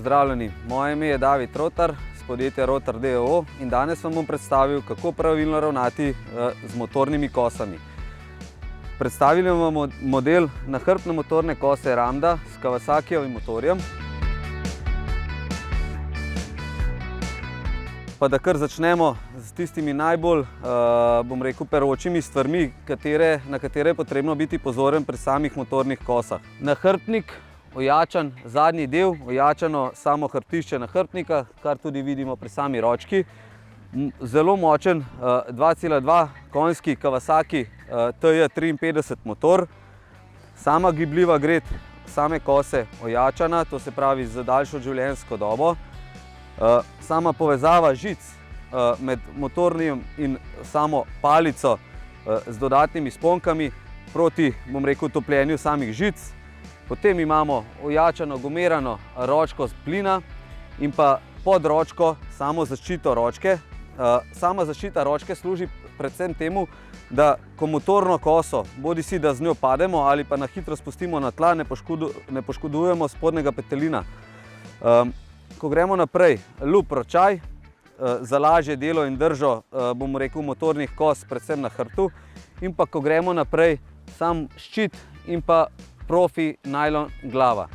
Pozdravljeni, moje ime je David Rotar z podjetja Rotar d.o.o. in danes vam bom predstavil, kako pravilno ravnati z motornimi kosami. Predstavili vam model nahrbtne motorne kose Ramda s Kawasakijevim motorjem. Pa da kar začnemo z tistimi najbolj, bom rekel, peročimi stvarmi, na katere je potrebno biti pozoren pri samih motornih kosah. Nahrbtnik, ojačan zadnji del, ojačano samo hrbtišče nahrbtnika, kar tudi vidimo pri sami ročki. Zelo močen 2,2 konjski Kawasaki TJ53 motor. Sama gibljiva gred same kose ojačana, to se pravi z daljšo življenjsko dobo. Sama povezava žic med motornim in samo palico z dodatnimi sponkami proti, bom rekel, topljenju samih žic. Potem imamo ojačano gumirano ročko z plina in pa pod ročko samo zaščito ročke. Sama zaščita ročke služi predvsem temu, da ko motorno koso, bodisi da z njo pademo ali pa na hitro spustimo na tla, ne poškodujemo spodnjega petelina. Ko gremo naprej, lup ročaj za lažje delo in držo, bomo rekel, motornih kos, predvsem na hrbtu. In pa ko gremo naprej, sam ščit in pa profi najlon glava.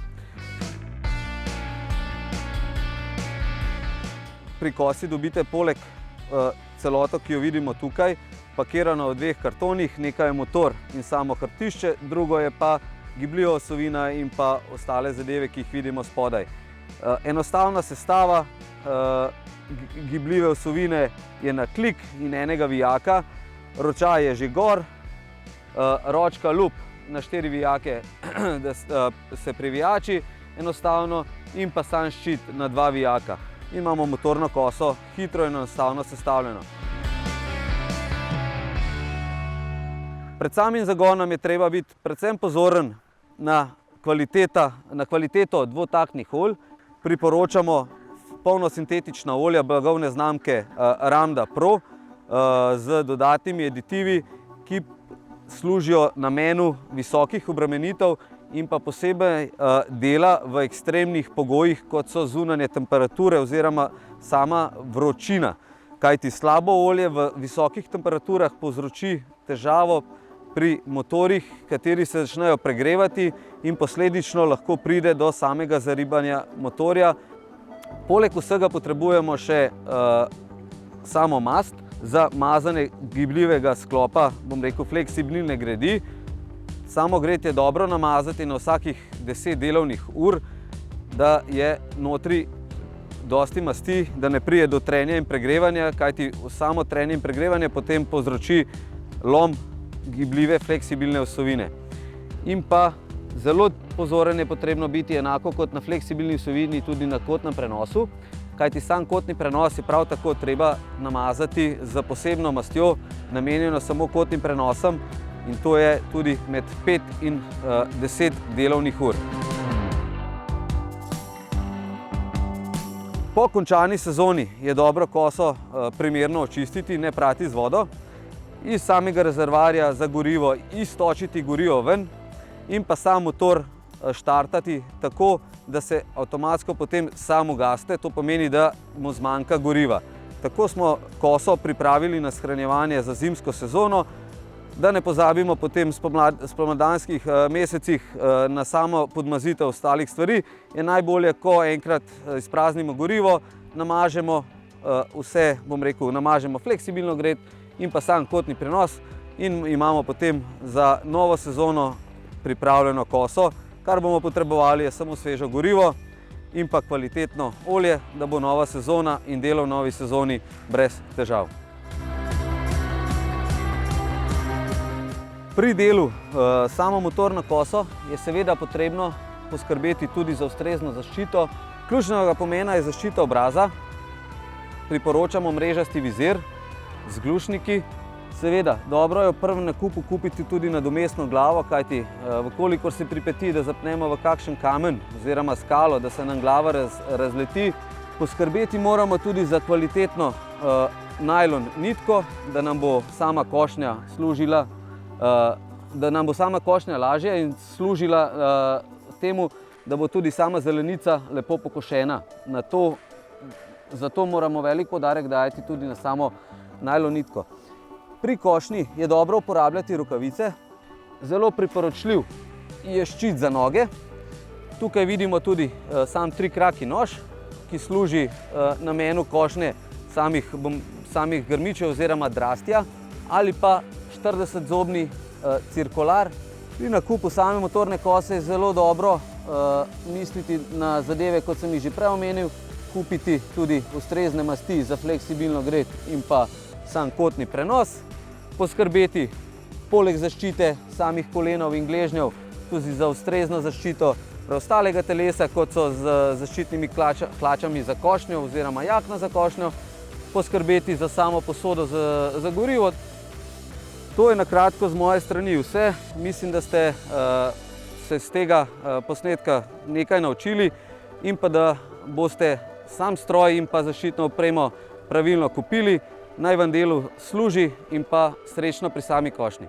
Pri kosi dobite poleg celoto, ki jo vidimo tukaj, pakirano v dveh kartonih, nekaj je motor in samo hrbtišče, drugo je pa gibljiva osovina in pa ostale zadeve, ki jih vidimo spodaj. Enostavna sestava gibljive osovine je na klik in enega vijaka, ročaj je že gor, ročka lup na 4 vijake, da se privijači enostavno, in pa sam ščit na 2 vijaka. Imamo motorno koso hitro in enostavno sestavljeno. Pred samim zagonom je treba biti predvsem pozoren na kvaliteto dvotaktnih olj. Priporočamo polno sintetična olja blagovne znamke Ramda Pro z dodatnimi aditivi, ki služijo namenu visokih obremenitev in pa posebej dela v ekstremnih pogojih, kot so zunanje temperature oziroma sama vročina. Kajti slabo olje v visokih temperaturah povzroči težavo pri motorjih, kateri se začnejo pregrevati in posledično lahko pride do samega zaribanja motorja. Poleg vsega potrebujemo še samo mast za mazanje gibljivega sklopa, bom rekel, fleksibilne gredi. Samo gred je dobro namazati na vsakih 10 delovnih ur, da je notri dosti masti, da ne pride do trenja in pregrevanja, kajti samo trenje in pregrevanje potem povzroči lom gibljive, fleksibilne osovine. In pa zelo pozoren je potrebno biti enako kot na fleksibilni osovini tudi na kotnem prenosu, kajti sam kotni prenos je prav tako treba namazati z posebno mastjo, namenjeno samo kotnim prenosom, in to je tudi med 5 in 10 delovnih ur. Po končani sezoni je dobro koso primerno očistiti, ne prati z vodo, iz samega rezervoarja za gorivo iztočiti gorivo ven in pa sam motor štartati tako, da se avtomatsko potem sam ugasne, to pomeni, da mu zmanjka goriva. Tako smo koso pripravili na shranjevanje za zimsko sezono, da ne pozabimo potem v spomladanskih mesecih na samo podmazitev ostalih stvari. Je najbolje, ko enkrat izpraznimo gorivo, namažemo vse, bom rekel, namažemo fleksibilno gred in pa sam kotni prenos in imamo potem za novo sezono pripravljeno koso. Kar bomo potrebovali je samo svežo gorivo in pa kvalitetno olje, da bo nova sezona in delo v novi sezoni brez težav. Pri delu samo motorno koso je seveda potrebno poskrbeti tudi za ustrezno zaščito. Ključnega pomena je zaščita obraza. Priporočamo mrežasti vizir z glušniki. Seveda, dobro je v prvem nakupu kupiti tudi nadomestno glavo, kajti vkolikor se pripeti, da zapnemo v kakšen kamen oziroma skalo, da se nam glava razleti, poskrbeti moramo tudi za kvalitetno najlon nitko, da nam bo sama košnja služila, da nam bo sama košnja lažja in služila temu, da bo tudi sama zelenica lepo pokošena. Zato moramo velik poudarek dajati tudi na samo najlon nitko. Pri košnji je dobro uporabljati rokavice. Zelo priporočljiv je ščit za noge. Tukaj vidimo tudi sam trikraki nož, ki služi namenu košnje samih grmičev oziroma drastja, ali pa 40-zobni cirkular. Pri nakupu same motorne kose je zelo dobro misliti na zadeve, kot sem jih že prej omenil, kupiti tudi ustrezne masti za fleksibilno gred in pa sam kotni prenos, poskrbeti poleg zaščite samih kolenov in gležnjev tudi za ustrezno zaščito preostalega telesa, kot so z zaščitnimi hlačami za košnjo oziroma jakna za košnjo, poskrbeti za samo posodo za gorivo. To je na kratko z moje strani vse. Mislim, da ste se z tega posnetka nekaj naučili in pa da boste sam stroj in pa zaščitno opremo pravilno kupili. Naj vam delu služi in pa srečno pri sami košnji.